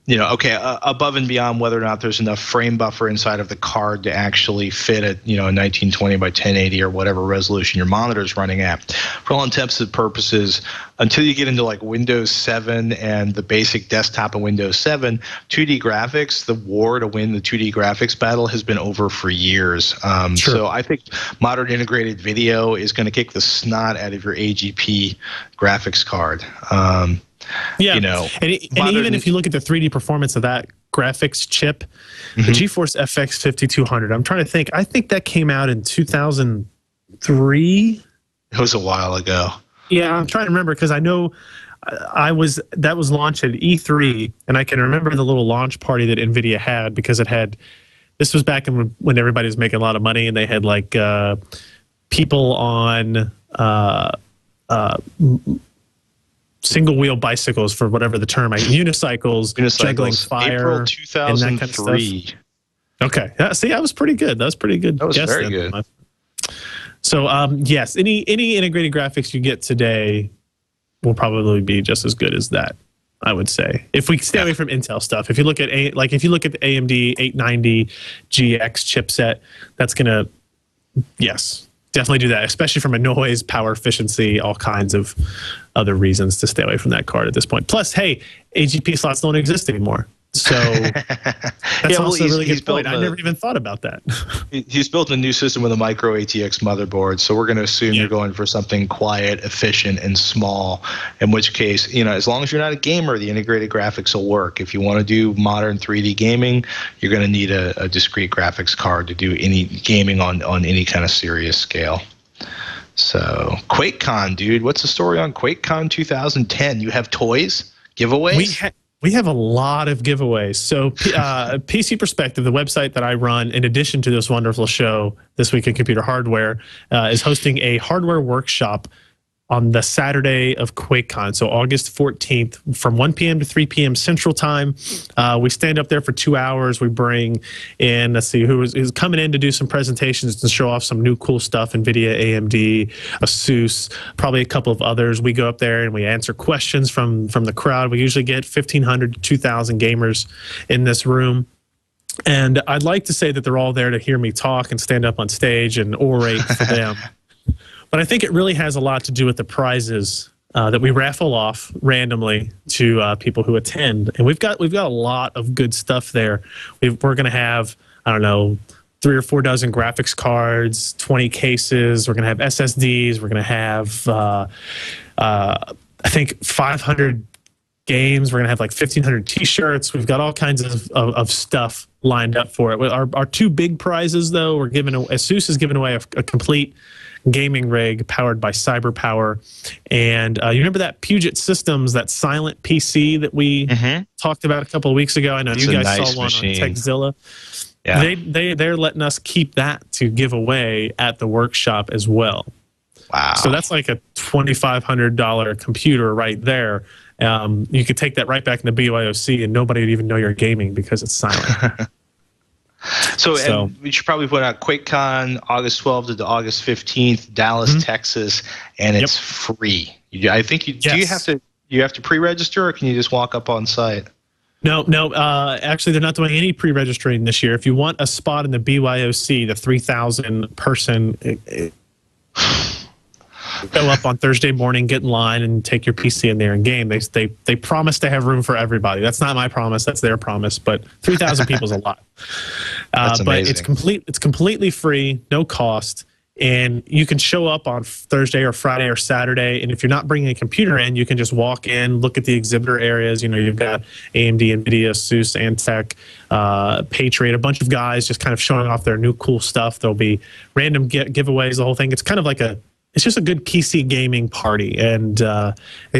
Speaker 5: you know, okay, above and beyond whether or not there's enough frame buffer inside of the card to actually fit at, you know, 1920 by 1080 or whatever resolution your monitor is running at. For all intents and purposes, until you get into like Windows 7 and the basic desktop of Windows 7, 2D graphics, the war to win the 2D graphics battle has been over for years. So I think modern integrated video is going to kick the snot out of your AGP graphics card.
Speaker 1: Yeah,
Speaker 5: you know,
Speaker 1: and even if you look at the 3D performance of that graphics chip, the GeForce FX 5200, I'm trying to think. I think that came out in 2003.
Speaker 5: It was a while ago.
Speaker 1: Yeah, I'm trying to remember because I know that was launched at E3, and I can remember the little launch party that NVIDIA had because it had. This was back when everybody was making a lot of money, and they had like people on. Single wheel bicycles, for whatever the term, unicycles, juggling fire.
Speaker 5: April 2003.
Speaker 1: Okay, see, that was pretty good. That was pretty good.
Speaker 5: That was very good.
Speaker 1: So, yes, any integrated graphics you get today will probably be just as good as that, I would say. If we stay away from Intel stuff, if you look at the AMD 890 GX chipset, that's gonna, yes, definitely do that, especially from a noise, power efficiency, all kinds of other reasons to stay away from that card at this point. Plus, hey, AGP slots don't exist anymore. So that's also a really good point. I never even thought about that.
Speaker 5: He's built a new system with a micro ATX motherboard, so we're going to assume you're going for something quiet, efficient, and small, in which case, you know, as long as you're not a gamer, the integrated graphics will work. If you want to do modern 3D gaming, you're going to need a discrete graphics card to do any gaming on any kind of serious scale. So, Quakecon, dude, what's the story on Quakecon 2010? You have toys, giveaways?
Speaker 1: We have a lot of giveaways. So PC Perspective, the website that I run, in addition to this wonderful show, This Week in Computer Hardware, is hosting a hardware workshop on the Saturday of QuakeCon, so August 14th, from 1 p.m. to 3 p.m. Central Time. We stand up there for 2 hours. We bring in, let's see, who is coming in to do some presentations to show off some new cool stuff, NVIDIA, AMD, ASUS, probably a couple of others. We go up there and we answer questions from the crowd. We usually get 1,500 to 2,000 gamers in this room. And I'd like to say that they're all there to hear me talk and stand up on stage and orate for them. But I think it really has a lot to do with the prizes that we raffle off randomly to people who attend, and we've got a lot of good stuff there. We're going to have, I don't know, 3 or 4 dozen graphics cards, 20 cases. We're going to have SSDs. We're going to have, I think, 500 games. We're going to have like 1,500 T-shirts. We've got all kinds of stuff lined up for it. Our 2 big prizes, though, we're giving ASUS is giving away a complete gaming rig powered by CyberPower. And you remember that Puget Systems, that silent PC that we talked about a couple of weeks ago? I know you guys saw one on TechZilla. Yeah. They're letting us keep that to give away at the workshop as well.
Speaker 5: Wow.
Speaker 1: So that's like a $2,500 computer right there. You could take that right back into BYOC and nobody would even know you're gaming because it's silent.
Speaker 5: So and we should probably put out QuakeCon August 12th to August 15th, Dallas, Texas, and it's free. I think do you have to pre-register, or can you just walk up on site?
Speaker 1: No. Actually, they're not doing any pre-registering this year. If you want a spot in the BYOC, the 3,000 person, go up on Thursday morning, get in line, and take your PC in there and game. They promise to have room for everybody. That's not my promise. That's their promise. But 3,000 people is a lot.
Speaker 5: That's
Speaker 1: but
Speaker 5: amazing.
Speaker 1: it's completely free, no cost, And you can show up on Thursday or Friday or Saturday. And if you're not bringing a computer in, you can just walk in, look at the exhibitor areas. You know, you've got AMD, NVIDIA, ASUS, Antec, Patriot, a bunch of guys just kind of showing off their new cool stuff. There'll be random giveaways, the whole thing. It's kind of like it's just a good PC gaming party. And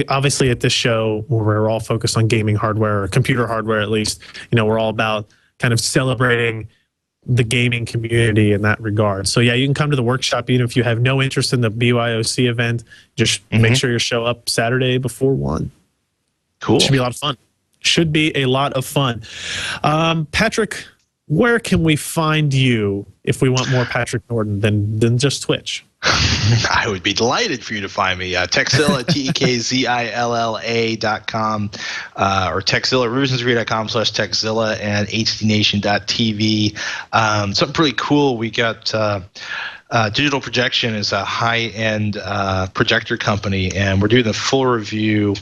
Speaker 1: obviously at this show, where we're all focused on gaming hardware, or computer hardware at least, you know, we're all about kind of celebrating the gaming community in that regard. So yeah, you can come to the workshop even if you have no interest in the BYOC event. Just make sure you show up Saturday before 1.
Speaker 5: Cool.
Speaker 1: Should be a lot of fun. Should be a lot of fun. Patrick, where can we find you if we want more Patrick Norton than just Twitch?
Speaker 5: I would be delighted for you to find me. Tekzilla, TEKZILLA.com, or Tekzilla, RubensonTV.com/Tekzilla, and HDNation.tv. Something pretty cool. We got Digital Projection is a high-end projector company, and we're doing a full review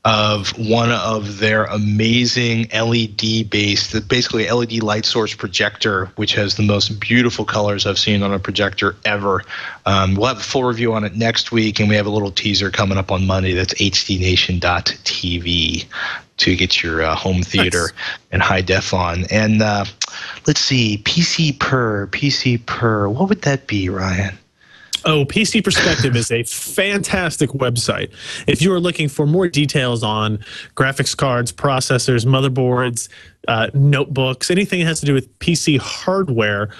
Speaker 5: of one of their amazing LED-based, basically LED light source projector, which has the most beautiful colors I've seen on a projector ever. We'll have a full review on it next week, and we have a little teaser coming up on Monday. That's HDNation.tv to get your home theater and high def on. And let's see, PC Per. What would that be, Ryan?
Speaker 1: Oh, PC Perspective is a fantastic website. If you are looking for more details on graphics cards, processors, motherboards, notebooks, anything that has to do with PC hardware,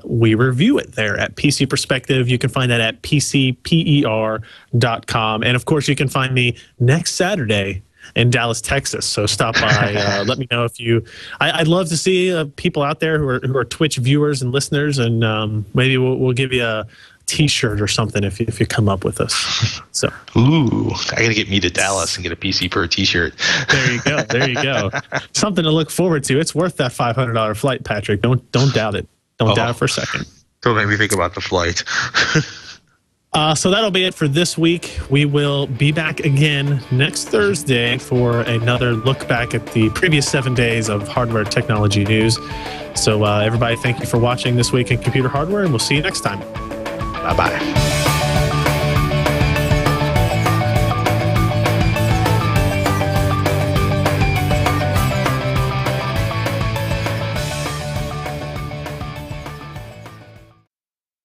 Speaker 1: we review it there at PC Perspective. You can find that at PCPER.com. And of course, you can find me next Saturday in Dallas, Texas. So stop by. Let me know if you. I'd love to see people out there who are Twitch viewers and listeners, and maybe we'll give you a T-shirt or something if you come up with us. So,
Speaker 5: ooh, I gotta get me to Dallas and get a PC Per T-shirt.
Speaker 1: There you go. There you go. Something to look forward to. It's worth that $500 flight, Patrick. Don't doubt it. Don't doubt it for a second.
Speaker 5: Don't make me think about the flight.
Speaker 1: So that'll be it for this week. We will be back again next Thursday for another look back at the previous 7 days of hardware technology news. So everybody, thank you for watching this week in computer hardware, and we'll see you next time.
Speaker 5: Bye-bye.